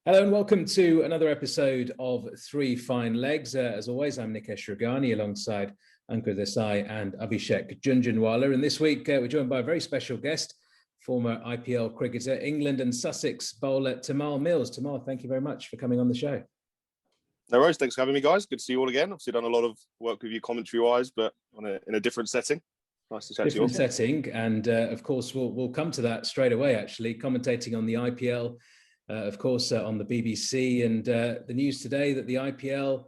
Hello and welcome to another episode of Three Fine Legs. As always, I'm Nikesh Rughani alongside Ankur Desai and Abhishek Jhunjhunwala. And this week, we're joined by a very special guest, former IPL cricketer, England and Sussex bowler, Tymal Mills. Tymal, thank you very much for coming on the show. No worries. Thanks for having me, guys. Good to see you all again. Obviously done a lot of work with you commentary-wise, but in a different setting. Nice to chat to you all. Different setting. And of course, we'll come to that straight away, actually, commentating on the IPL. Of course, on the BBC, and the news today that the IPL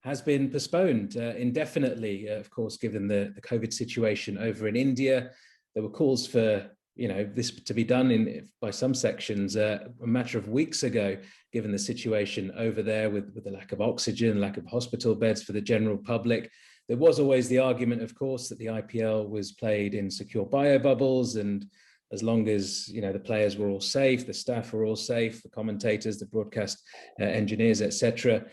has been postponed indefinitely, of course, given the COVID situation over in India. There were calls for this to be done by some sections a matter of weeks ago, given the situation over there with the lack of oxygen, lack of hospital beds for the general public. There was always the argument, of course, that the IPL was played in secure bio bubbles, and as long as the players were all safe, the staff were all safe, the commentators, the broadcast engineers, etc.,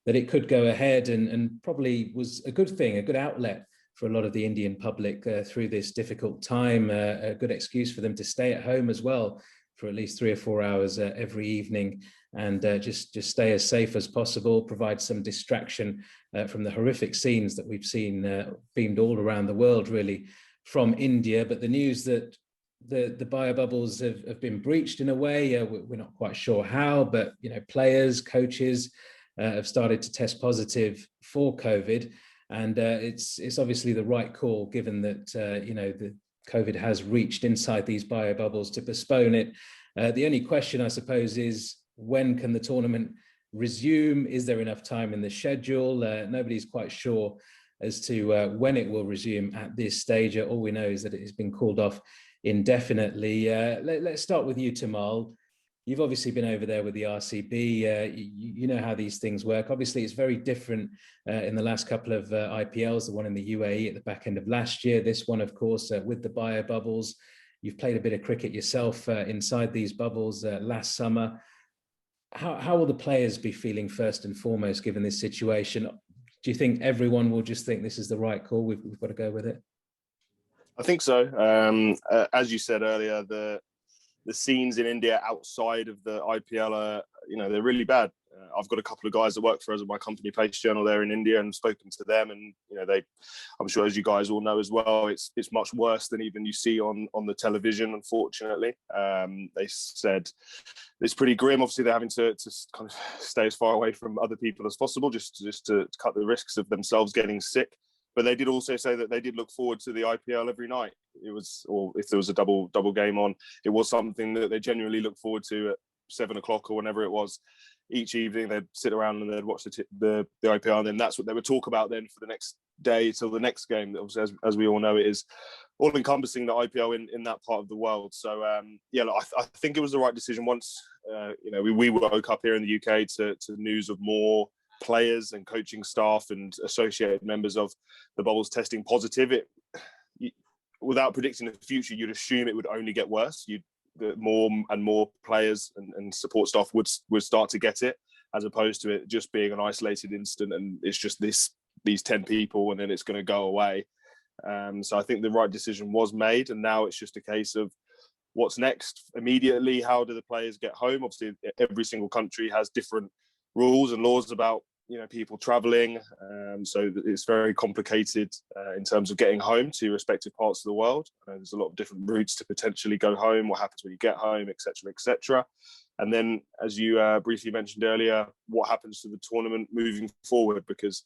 that it could go ahead and probably was a good thing, a good outlet for a lot of the Indian public through this difficult time, a good excuse for them to stay at home as well for at least 3 or 4 hours every evening, and just stay as safe as possible, provide some distraction from the horrific scenes that we've seen beamed all around the world, really, from India. But the news that the bio bubbles have been breached in a way, we're not quite sure how, but players, coaches have started to test positive for COVID, and it's obviously the right call, given that the COVID has reached inside these bio bubbles, to postpone it. The only question, I suppose, is when can the tournament resume? Is there enough time in the schedule? Nobody's quite sure as to when it will resume at this stage. All we know is that it has been called off indefinitely. Let's start with you, Tymal. You've obviously been over there with the RCB. You know how these things work. Obviously, it's very different in the last couple of IPLs, the one in the UAE at the back end of last year. This one, of course, with the bio bubbles. You've played a bit of cricket yourself inside these bubbles last summer. How will the players be feeling first and foremost, given this situation? Do you think everyone will just think this is the right call? We've got to go with it. I think so. As you said earlier, the scenes in India outside of the IPL are, they're really bad. I've got a couple of guys that work for us at my company, Pace Journal, there in India, and spoken to them. And I'm sure, as you guys all know as well, it's much worse than even you see on the television. Unfortunately, they said it's pretty grim. Obviously, they're having to kind of stay as far away from other people as possible, just to cut the risks of themselves getting sick. But they did also say that they did look forward to the IPL every night. Or if there was a double game on, it was something that they genuinely look forward to at 7 o'clock or whenever it was each evening. They'd sit around and they'd watch the IPL, and then that's what they would talk about then for the next day till the next game. Obviously, as we all know, it is all encompassing, the IPL in that part of the world. So I think it was the right decision. Once we woke up here in the UK to news of more players and coaching staff and associated members of the bubbles testing positive, without predicting the future, you'd assume it would only get worse. More and more players and support staff would start to get it, as opposed to it just being an isolated incident and it's just these 10 people and then it's going to go away. So I think the right decision was made, and now it's just a case of what's next immediately. How do the players get home? Obviously, every single country has different rules and laws about people traveling, so it's very complicated in terms of getting home to respective parts of the world. There's a lot of different routes to potentially go home, what happens when you get home, etc. And then, as you briefly mentioned earlier, what happens to the tournament moving forward, because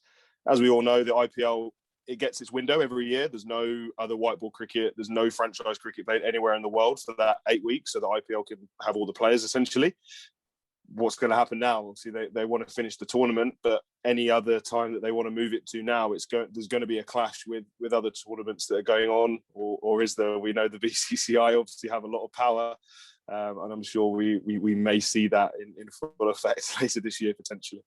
as we all know, the IPL, it gets its window every year. There's no other white ball cricket, there's no franchise cricket played anywhere in the world for that 8 weeks, so the IPL can have all the players essentially. What's going to happen now? Obviously, they want to finish the tournament, but any other time that they want to move it to now, there's going to be a clash with other tournaments that are going on, or is there? We know the BCCI obviously have a lot of power, and I'm sure we may see that in full effect later this year potentially.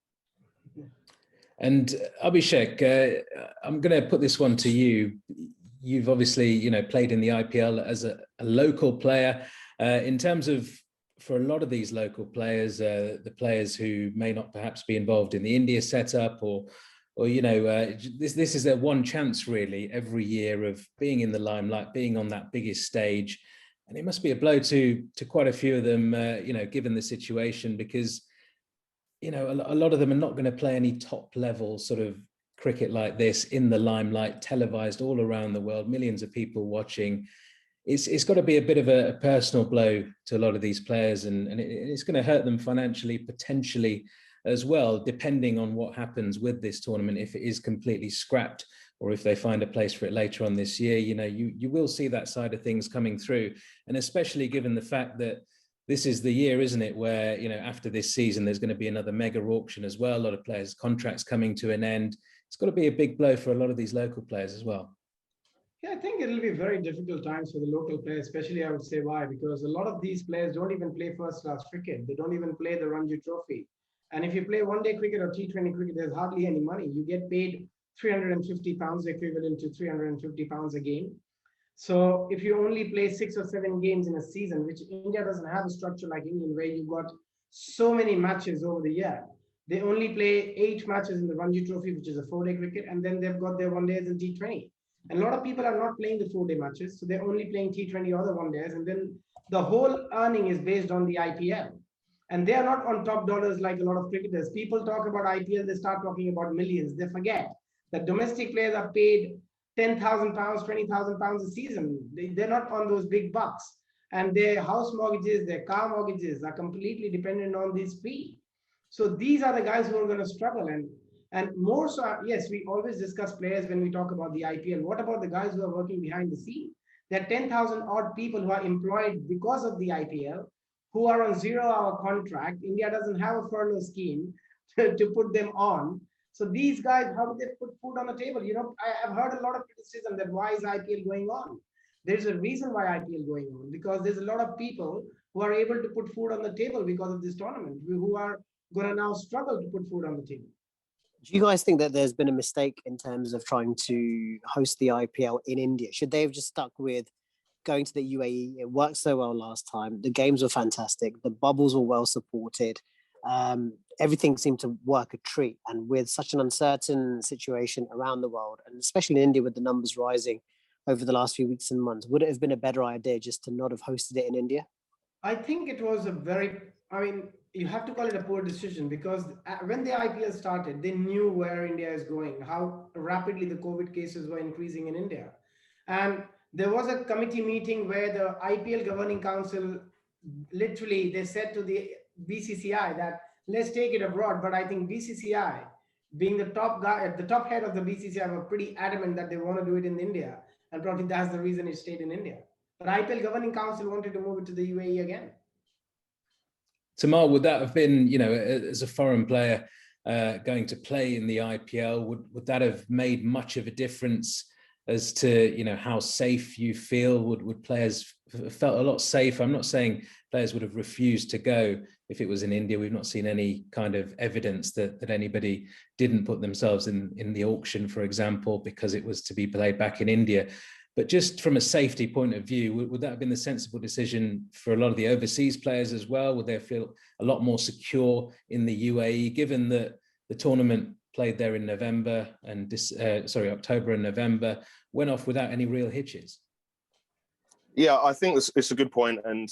And Abhishek, I'm going to put this one to you. You've obviously played in the IPL as a local player. In terms of, for a lot of these local players, the players who may not perhaps be involved in the India setup, or this is their one chance really every year of being in the limelight, being on that biggest stage, and it must be a blow to quite a few of them, given the situation, because you know, a lot of them are not going to play any top level sort of cricket like this in the limelight, televised all around the world, millions of people watching. It's got to be a bit of a personal blow to a lot of these players, and it's going to hurt them financially, potentially as well, depending on what happens with this tournament. If it is completely scrapped, or if they find a place for it later on this year, you know, you will see that side of things coming through. And especially given the fact that this is the year, isn't it, where, you know, after this season, there's going to be another mega auction as well. A lot of players' contracts coming to an end. It's got to be a big blow for a lot of these local players as well. Yeah, I think it'll be very difficult times for the local players, especially I would say why, because a lot of these players don't even play first class cricket. They don't even play the Ranji Trophy. And if you play one-day cricket or T20 cricket, there's hardly any money. You get paid £350, equivalent to £350 a game. So if you only play 6 or 7 games in a season, which India doesn't have a structure like England, where you've got so many matches over the year. They only play 8 matches in the Ranji Trophy, which is a 4-day cricket, and then they've got their one-days and T20. And a lot of people are not playing the 4-day matches, so they're only playing T20 or the one-days, and then the whole earning is based on the IPL. And they are not on top dollars like a lot of cricketers. People talk about IPL, they start talking about millions. They forget that domestic players are paid £10,000, £20,000 a season. They're not on those big bucks. And their house mortgages, their car mortgages are completely dependent on this fee. So these are the guys who are going to struggle. And more so, yes, we always discuss players when we talk about the IPL. What about the guys who are working behind the scene? There are 10,000 odd people who are employed because of the IPL, who are on 0-hour contract. India doesn't have a furlough scheme to put them on. So these guys, how do they put food on the table? You know, I've heard a lot of criticism that why is IPL going on? There's a reason why IPL going on, because there's a lot of people who are able to put food on the table because of this tournament, who are going to now struggle to put food on the table. Do you guys think that there's been a mistake in terms of trying to host the IPL in India? Should they have just stuck with going to the UAE? It worked so well last time. The games were fantastic. The bubbles were well supported. Everything seemed to work a treat. And with such an uncertain situation around the world, and especially in India with the numbers rising over the last few weeks and months, would it have been a better idea just to not have hosted it in India? I think it was you have to call it a poor decision, because when the IPL started, they knew where India is going, how rapidly the COVID cases were increasing in India. And there was a committee meeting where the IPL governing council, literally, they said to the BCCI that let's take it abroad. But I think BCCI, being the top guy, the top head of the BCCI, were pretty adamant that they want to do it in India. And probably that's the reason it stayed in India. But IPL governing council wanted to move it to the UAE again. Tymal, would that have been, you know, as a foreign player going to play in the IPL, would that have made much of a difference as to, you know, how safe you feel? Would players felt a lot safer? I'm not saying players would have refused to go if it was in India. We've not seen any kind of evidence that anybody didn't put themselves in the auction, for example, because it was to be played back in India. But just from a safety point of view, would that have been the sensible decision for a lot of the overseas players as well? Would they feel a lot more secure in the UAE, given that the tournament played there in November and October and November, went off without any real hitches? Yeah, I think it's a good point. And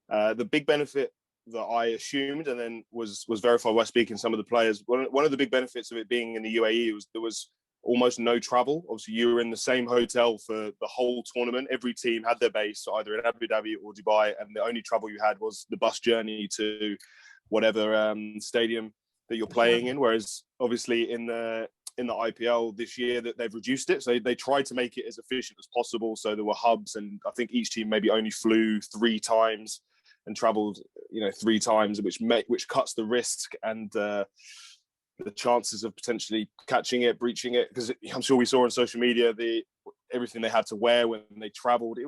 the big benefit that I assumed and then was verified by speaking to some of the players, one of the big benefits of it being in the UAE was there was almost no travel. Obviously, you were in the same hotel for the whole tournament. Every team had their base either in Abu Dhabi or Dubai, and the only trouble you had was the bus journey to whatever stadium that you're playing in. Whereas, obviously, in the IPL this year, that they've reduced it, so they tried to make it as efficient as possible. So there were hubs, and I think each team maybe only flew 3 times and travelled, 3 times, which cuts the risk and the chances of potentially catching it, breaching it, because I'm sure we saw on social media everything they had to wear when they travelled.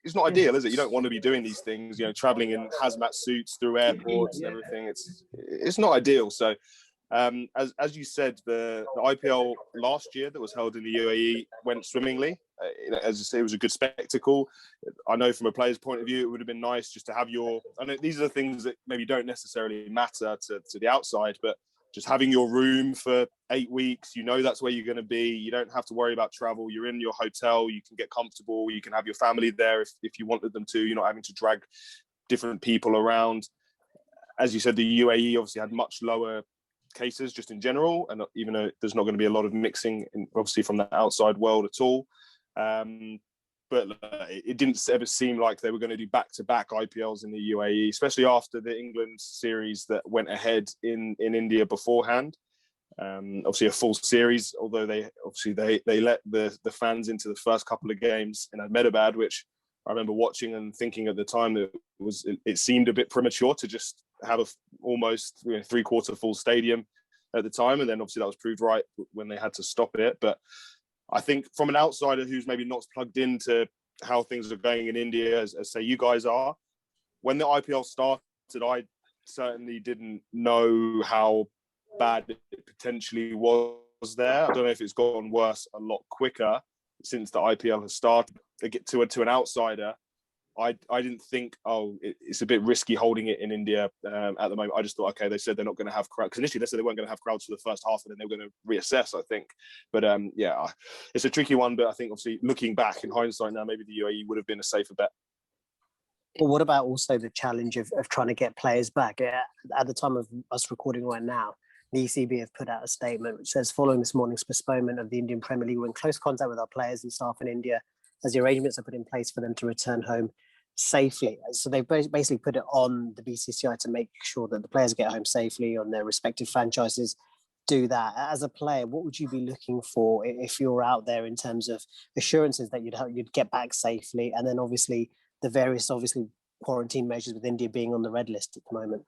It's not ideal, is it? You don't want to be doing these things, travelling in hazmat suits through airports and everything. It's not ideal. So, as you said, the IPL last year that was held in the UAE went swimmingly. As I say, it was a good spectacle. I know from a player's point of view, it would have been nice just to have I know these are the things that maybe don't necessarily matter to the outside, but just having your room for 8 weeks, that's where you're going to be. You don't have to worry about travel. You're in your hotel. You can get comfortable. You can have your family there if you wanted them to. You're not having to drag different people around. As you said, the UAE obviously had much lower cases just in general, and even though there's not going to be a lot of mixing, obviously, from the outside world at all. But it didn't ever seem like they were going to do back-to-back IPLs in the UAE, especially after the England series that went ahead in India beforehand. Obviously a full series, although they let the fans into the first couple of games in Ahmedabad, which I remember watching and thinking at the time that it seemed a bit premature to just have a almost three-quarter full stadium at the time, and then obviously that was proved right when they had to stop it. But I think from an outsider who's maybe not plugged into how things are going in India, as say you guys are, when the IPL started, I certainly didn't know how bad it potentially was there. I don't know if it's gotten worse a lot quicker since the IPL has started. To an outsider, I didn't think, it's a bit risky holding it in India at the moment. I just thought, okay, they said they're not going to have crowds, because initially they said they weren't going to have crowds for the first half, and then they were going to reassess, I think. But yeah, it's a tricky one. But I think obviously looking back in hindsight now, maybe the UAE would have been a safer bet. Well, what about also the challenge of trying to get players back? At the time of us recording right now, the ECB have put out a statement which says, following this morning's postponement of the Indian Premier League, we're in close contact with our players and staff in India as the arrangements are put in place for them to return home safely. So they've basically put it on the BCCI to make sure that the players get home safely, on their respective franchises do that. As a player, what would you be looking for if you're out there in terms of assurances that you'd get back safely, and then obviously the various quarantine measures with India being on the red list at the moment?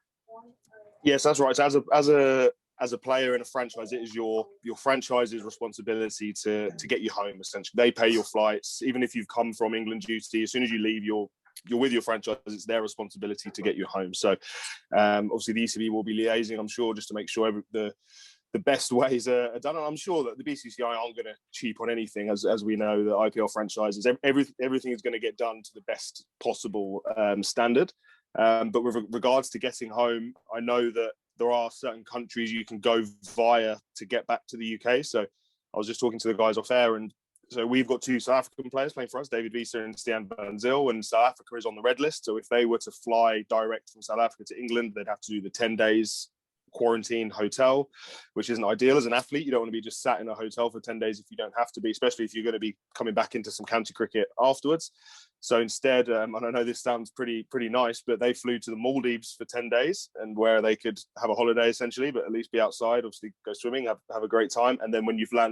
Yes, that's right. So as a player in a franchise, it is your franchise's responsibility to get you home, essentially. They pay your flights. Even if you've come from England duty, as soon as you leave, you're with your franchise. It's their responsibility to get you home. So obviously the ECB will be liaising, I'm sure, just to make sure the best ways are done. And I'm sure that the BCCI aren't going to cheap on anything, as we know, the IPL franchises. Everything is going to get done to the best possible standard. But with regards to getting home, I know that there are certain countries you can go via to get back to the UK. So I was just talking to the guys off air, and so we've got two South African players playing for us, David Wiese and Stian van Zyl, and South Africa is on the red list. So if they were to fly direct from South Africa to England, they'd have to do the 10 days quarantine hotel, which isn't ideal as an athlete. You don't want to be just sat in a hotel for 10 days if you don't have to be, especially if you're going to be coming back into some county cricket afterwards. So instead, and I know this sounds pretty nice, but they flew to the Maldives for 10 days, and where they could have a holiday essentially, but at least be outside, obviously go swimming, have a great time. And then when you fly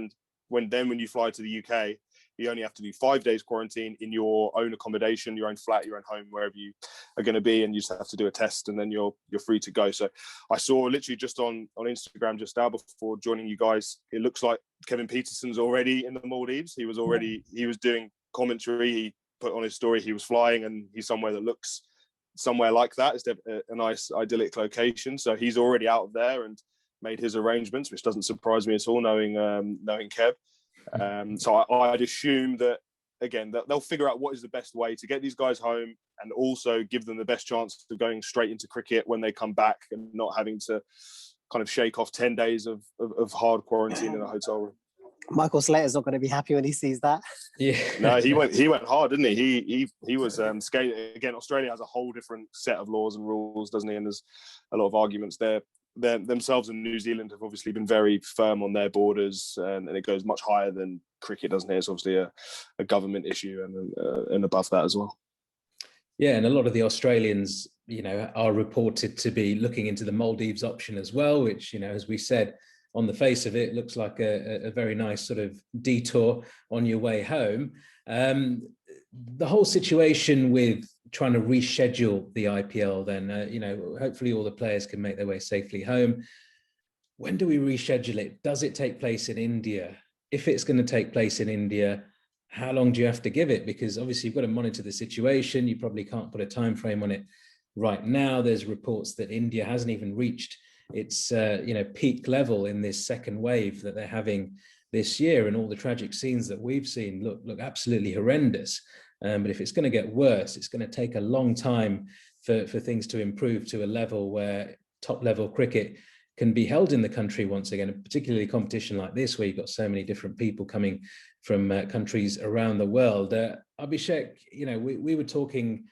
to the UK, you only have to do 5 days quarantine in your own accommodation, your own flat, your own home, wherever you are going to be, and you just have to do a test, and then you're free to go. So I saw literally just on Instagram just now before joining you guys, it looks like Kevin Peterson's already in the Maldives. He was doing commentary. He put on his story he was flying, and he's somewhere that looks somewhere like that. It's a nice idyllic location. So he's already out of there and made his arrangements, which doesn't surprise me at all, knowing Kev. So I'd assume that, again, they'll figure out what is the best way to get these guys home, and also give them the best chance of going straight into cricket when they come back, and not having to kind of shake off 10 days of hard quarantine in a hotel room. Michael Slater's not going to be happy when he sees that. Yeah. No, he went hard, didn't he? He was skating. Again, Australia has a whole different set of laws and rules, doesn't he? And there's a lot of arguments there. Themselves and New Zealand have obviously been very firm on their borders, and it goes much higher than cricket, doesn't it? It's obviously a government issue, and above that as well. Yeah, and a lot of the Australians, are reported to be looking into the Maldives option as well, which, as we said, on the face of it, looks like a very nice sort of detour on your way home. The whole situation with trying to reschedule the IPL, then, hopefully all the players can make their way safely home. When do we reschedule it? Does it take place in India? If it's going to take place in India, how long do you have to give it? Because obviously you've got to monitor the situation. You probably can't put a time frame on it right now. There's reports that India hasn't even reached its peak level in this second wave that they're having this year, and all the tragic scenes that we've seen look absolutely horrendous. But if it's going to get worse, it's going to take a long time for things to improve to a level where top level cricket can be held in the country once again, and particularly a competition like this where you've got so many different people coming from countries around the world. Abhishek, we were talking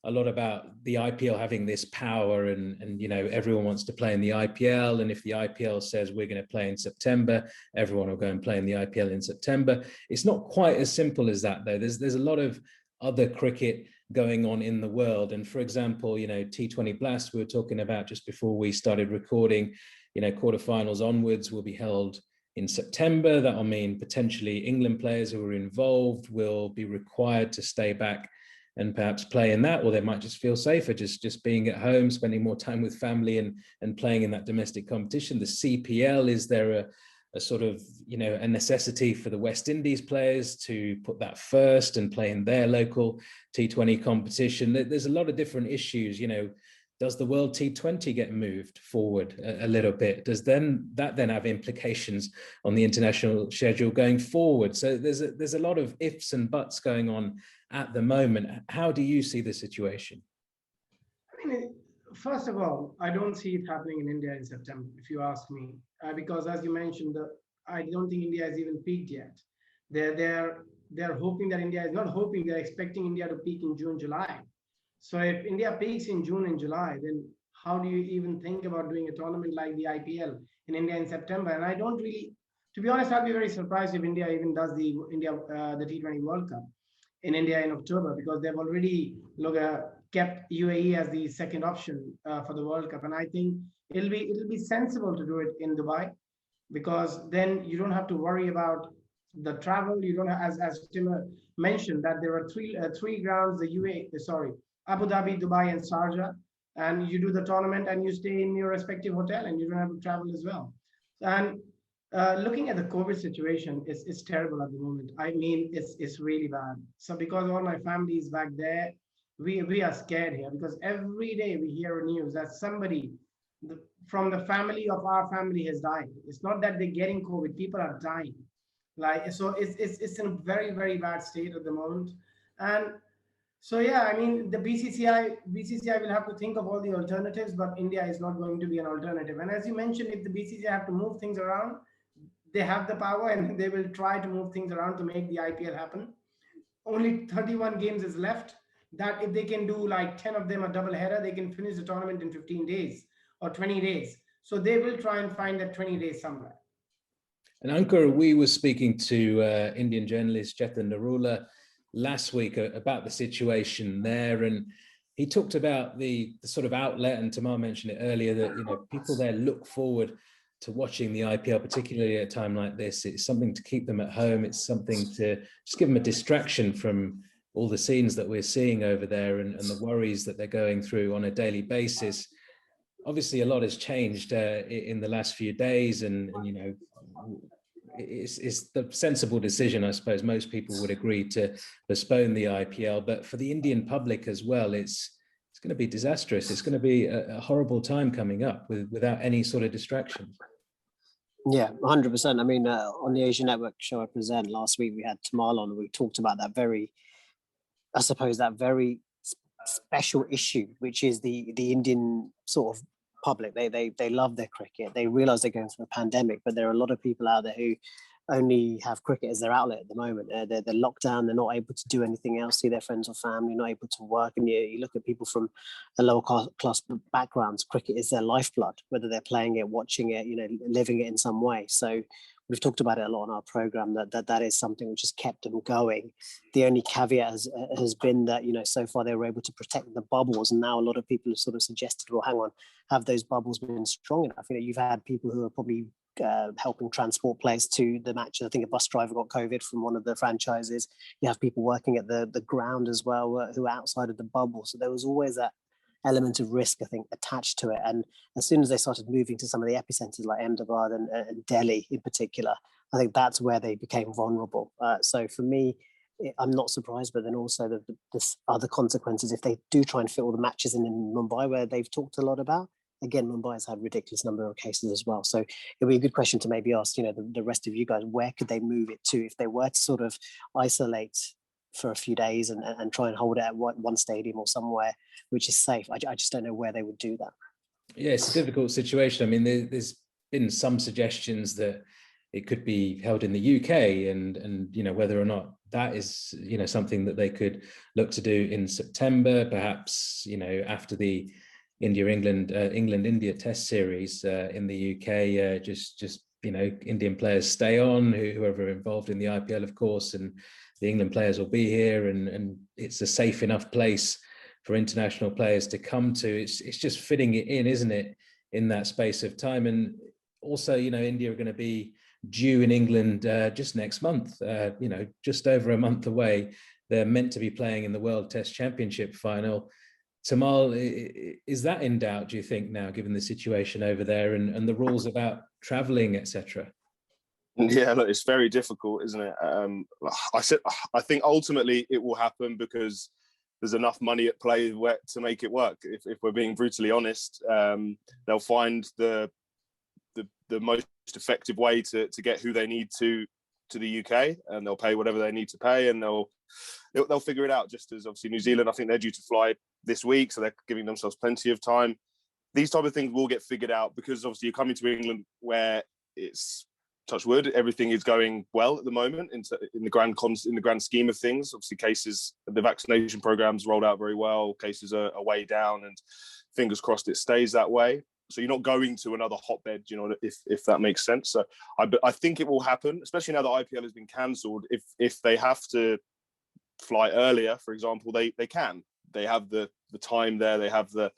a lot about the IPL having this power, and you know, everyone wants to play in the IPL, and if the IPL says we're going to play in September, everyone will go and play in the IPL in September. It's not quite as simple as that, though. There's a lot of other cricket going on in the world, and for example, you know, T20 Blast we were talking about just before we started recording, you know, quarterfinals onwards will be held in September. That'll mean potentially England players who are involved will be required to stay back and perhaps play in that, or they might just feel safer just being at home, spending more time with family and playing in that domestic competition. The CPL, is there a sort of, you know, a necessity for the West Indies players to put that first and play in their local T20 competition? There's a lot of different issues. You know, does the World T20 get moved forward a little bit? Does that have implications on the international schedule going forward? So there's a lot of ifs and buts going on at the moment. How do you see the situation? I mean, first of all, I don't see it happening in India in September, if you ask me, because as you mentioned, I don't think India has even peaked yet. They're hoping that India is not hoping, they're expecting India to peak in June, July. So if India peaks in June and July, then how do you even think about doing a tournament like the IPL in India in September? And I don't really, to be honest, I'd be very surprised if India even does the T20 World Cup in India in October, because they've already kept UAE as the second option for the World Cup. And I think it'll be sensible to do it in Dubai, because then you don't have to worry about the travel. You don't have, as Tim mentioned, that there are three grounds, Abu Dhabi, Dubai, and Sharjah, and you do the tournament and you stay in your respective hotel and you don't have to travel as well. And looking at the COVID situation, it's terrible at the moment. I mean, it's really bad. So because all my family is back there, we are scared here, because every day we hear news that somebody from the family of our family has died. It's not that they're getting COVID, people are dying. So it's in a very, very bad state at the moment. And so, yeah, I mean, the BCCI will have to think of all the alternatives, but India is not going to be an alternative. And as you mentioned, if the BCCI have to move things around, they have the power and they will try to move things around to make the IPL happen. Only 31 games is left. That if they can do like 10 of them a double header, they can finish the tournament in 15 days or 20 days. So they will try and find that 20 days somewhere. And Ankur, we were speaking to Indian journalist Chetan Narula last week about the situation there, and he talked about the sort of outlet, and Tymal mentioned it earlier, that, you know, people there look forward to watching the IPL, particularly at a time like this. It's something to keep them at home. It's something to just give them a distraction from all the scenes that we're seeing over there and the worries that they're going through on a daily basis. Obviously, a lot has changed in the last few days, and you know, it's the sensible decision, I suppose. Most people would agree to postpone the IPL, but for the Indian public as well, it's going to be disastrous. It's going to be a horrible time coming up without any sort of distractions. Yeah, 100%. I mean, on the Asian Network show I present last week, we had Tymal on. We talked about that very special issue, which is the Indian sort of public. They love their cricket. They realize they're going through a pandemic, but there are a lot of people out there who only have cricket as their outlet at the moment. They're locked down. They're not able to do anything else, see their friends or family, not able to work. And you look at people from a lower class backgrounds, cricket is their lifeblood, whether they're playing it, watching it, you know, living it in some way. So we've talked about it a lot on our program, that is something which has kept them going. The only caveat has been that, you know, so far they were able to protect the bubbles, and now a lot of people have sort of suggested, well, hang on, have those bubbles been strong enough? You know, you've had people who are probably helping transport players to the matches. I think a bus driver got COVID from one of the franchises. You have people working at the ground as well who are outside of the bubble. So there was always that element of risk, I think, attached to it. And as soon as they started moving to some of the epicenters like Ahmedabad and Delhi in particular, I think that's where they became vulnerable. So for me, I'm not surprised, but then also the other consequences, if they do try and fit all the matches in Mumbai, where they've talked a lot about. Again, Mumbai has had a ridiculous number of cases as well. So it'd be a good question to maybe ask, you know, the rest of you guys, where could they move it to if they were to sort of isolate for a few days and try and hold it at one stadium or somewhere which is safe? I just don't know where they would do that. Yeah, it's a difficult situation. I mean, there's been some suggestions that it could be held in the UK, and whether or not that is something that they could look to do in September, perhaps after the England-India Test series in the UK. Just Indian players stay on, whoever are involved in the IPL, of course, and the England players will be here, and it's a safe enough place for international players to come to. It's just fitting it in, isn't it, in that space of time. And also, India are going to be due in England just next month, just over a month away. They're meant to be playing in the World Test Championship final. Tymal, is that in doubt, do you think, now, given the situation over there and the rules about traveling, etc.? Yeah, look, it's very difficult, isn't it? I think ultimately it will happen because there's enough money at play to make it work. If we're being brutally honest, they'll find the most effective way to get who they need to the UK, and they'll pay whatever they need to pay, and they'll figure it out. Just as obviously New Zealand, I think they're due to fly this week, so they're giving themselves plenty of time. These type of things will get figured out, because obviously you're coming to England where it's, touch wood, everything is going well at the moment in the grand scheme of things. Obviously, the vaccination program's rolled out very well. Cases are way down, and fingers crossed it stays that way. So you're not going to another hotbed, if that makes sense. So I think it will happen, especially now that IPL has been cancelled. If they have to fly earlier, for example, they can. They have the time there. They have the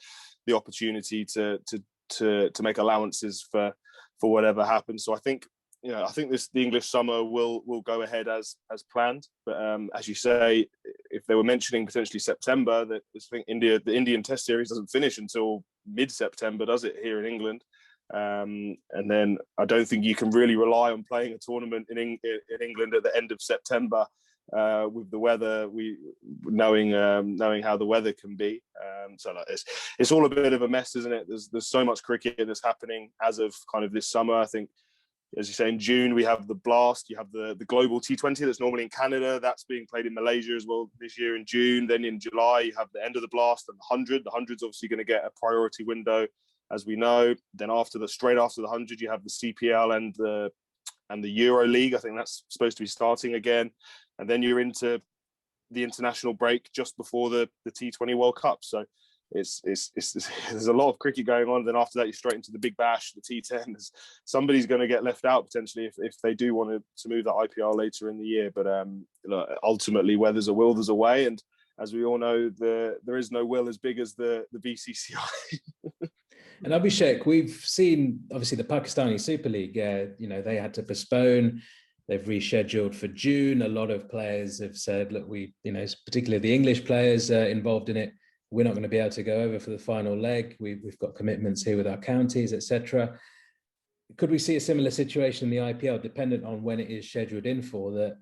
opportunity to make allowances for whatever happens. So I think the English summer will go ahead as planned. But as you say, if they were mentioning potentially September, that I think the Indian Test series doesn't finish until mid-September, does it, here in England? And then I don't think you can really rely on playing a tournament in England at the end of September with the weather. Knowing how the weather can be. So it's all a bit of a mess, isn't it? There's so much cricket that's happening as of kind of this summer. I think, as you say, in June we have the Blast. You have the global T20 that's normally in Canada. That's being played in Malaysia as well this year in June. Then in July you have the end of the Blast and the 100. The 100's obviously going to get a priority window, as we know. Then straight after the 100, you have the CPL and the Euro League. I think that's supposed to be starting again. And then you're into the international break just before the T20 World Cup. So it's there's a lot of cricket going on. Then after that, you're straight into the Big Bash, the T10. Somebody's going to get left out potentially if they do want to move that IPL later in the year. But ultimately, where there's a will, there's a way. And as we all know, there is no will as big as the BCCI. And Abhishek, we've seen obviously the Pakistani Super League. They had to postpone. They've rescheduled for June. A lot of players have said, look, particularly the English players involved in it, we're not going to be able to go over for the final leg. We've got commitments here with our counties, etc. Could we see a similar situation in the IPL, dependent on when it is scheduled in for, that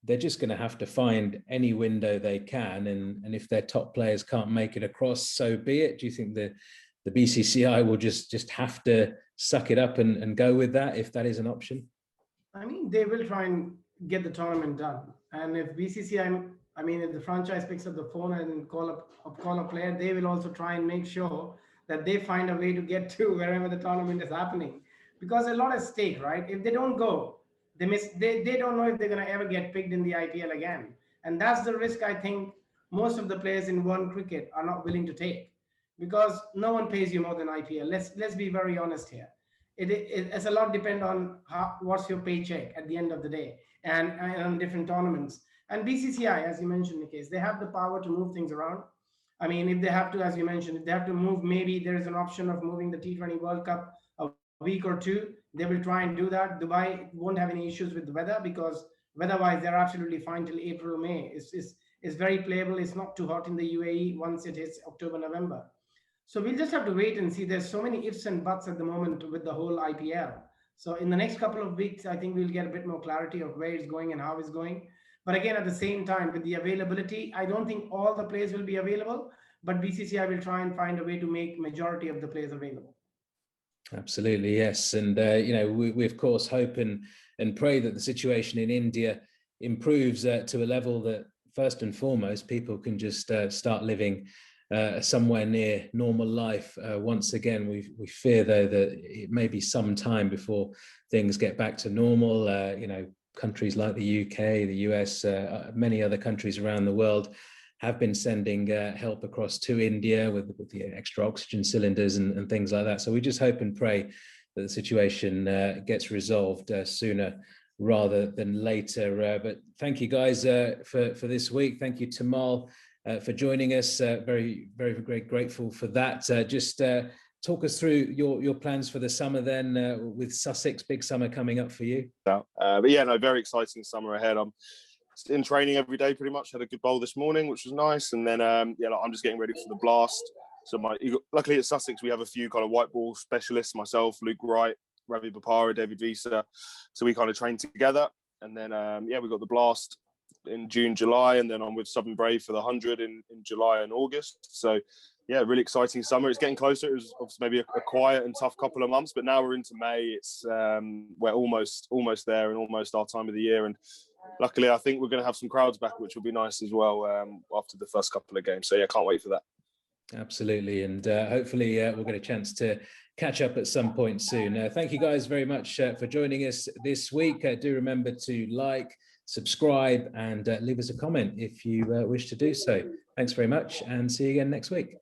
they're just going to have to find any window they can, and if their top players can't make it across, so be it? Do you think the BCCI will just have to suck it up and go with that, if that is an option? I mean, they will try and get the tournament done. And if BCCI, if the franchise picks up the phone and call a player, they will also try and make sure that they find a way to get to wherever the tournament is happening. Because a lot at stake, right? If they don't go, they don't know if they're going to ever get picked in the IPL again. And that's the risk I think most of the players in one cricket are not willing to take. Because no one pays you more than IPL. Let's be very honest here. It's a lot depend on what's your paycheck at the end of the day, and on different tournaments. And BCCI, as you mentioned, Nikesh, they have the power to move things around. I mean, if they have to, as you mentioned, if they have to move, maybe there is an option of moving the T20 World Cup a week or two. They will try and do that. Dubai won't have any issues with the weather, because weather-wise, they're absolutely fine till April, May. It's very playable. It's not too hot in the UAE once it hits October, November. So we'll just have to wait and see. There's so many ifs and buts at the moment with the whole IPL. So in the next couple of weeks, I think we'll get a bit more clarity of where it's going and how it's going. But again, at the same time, with the availability, I don't think all the players will be available, but BCCI will try and find a way to make majority of the players available. Absolutely, yes. And, we of course hope and pray that the situation in India improves to a level that, first and foremost, people can just start living somewhere near normal life once again. We fear, though, that it may be some time before things get back to normal. Countries like the UK, the US, many other countries around the world have been sending help across to India with the extra oxygen cylinders and things like that. So we just hope and pray that the situation gets resolved sooner rather than later. But thank you guys for this week. Thank you, Tymal, for joining us. Very, very, very grateful for that. Just talk us through your plans for the summer then, with Sussex, big summer coming up for you. But yeah, no, very exciting summer ahead. I'm in training every day pretty much. Had a good bowl this morning, which was nice. And then, I'm just getting ready for the blast. So luckily at Sussex, we have a few kind of white ball specialists, myself, Luke Wright, Ravi Bopara, David Visa. So we kind of train together. And then, we got the blast in June, July, and then I'm with Southern Brave for the 100 in July and August. So yeah, really exciting summer. It's getting closer. It was obviously maybe a quiet and tough couple of months, but now we're into May. It's we're almost there and almost our time of the year. And luckily, I think we're going to have some crowds back, which will be nice as well after the first couple of games. So yeah, can't wait for that. Absolutely, and hopefully we'll get a chance to catch up at some point soon. Thank you guys very much for joining us this week. Do remember to like, subscribe, and leave us a comment if you wish to do so. Thanks very much, and see you again next week.